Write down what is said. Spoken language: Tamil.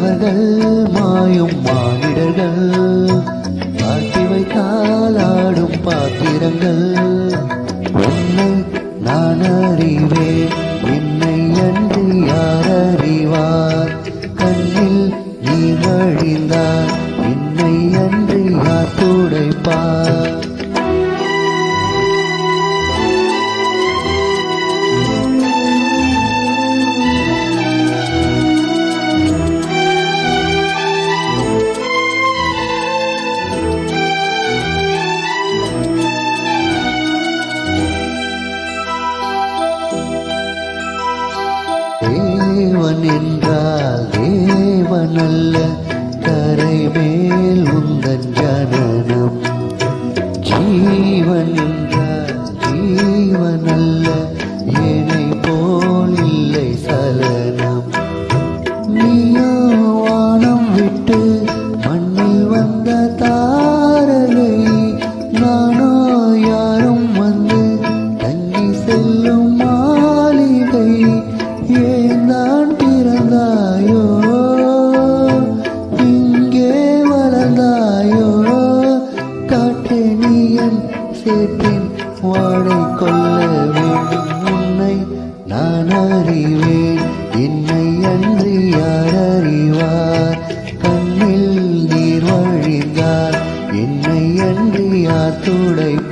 தேவர்கள் மாயும் மானிடர்கள் காட்டி வைத்தால் ஆடும் பாத்திரங்கள் உன்னை நான் அறிவேன் என்னை அன்று யார் அறிவார் கண்ணில் நீ வழிந்தார் என்னை அன்று யார் துடைப்பார் தேவன் என்றால் தேவனல்ல கரை மேல் உந்தன் ஜனனம் ஜீவன் என்றால் ஜீவனல்ல என்னை போல் இல்லை சலனம் நீயோ வானம் விட்டு மண்ணில் வந்த தாரலை நானோ யாரும் வந்து தங்கி செல்லும் மாளிகை ஏந்தான் பிறந்தாயோ இங்கே வளர்ந்தாயோ காற்றே நீயன் சேற்றின் வாடை கொள்ள வேண்டும் உன்னை நான் அறிவேன் என்னை அன்று யார் அறிவார் கண்ணில் நீர் வழிந்தார் என்னை அன்று யார் துடைப்பார்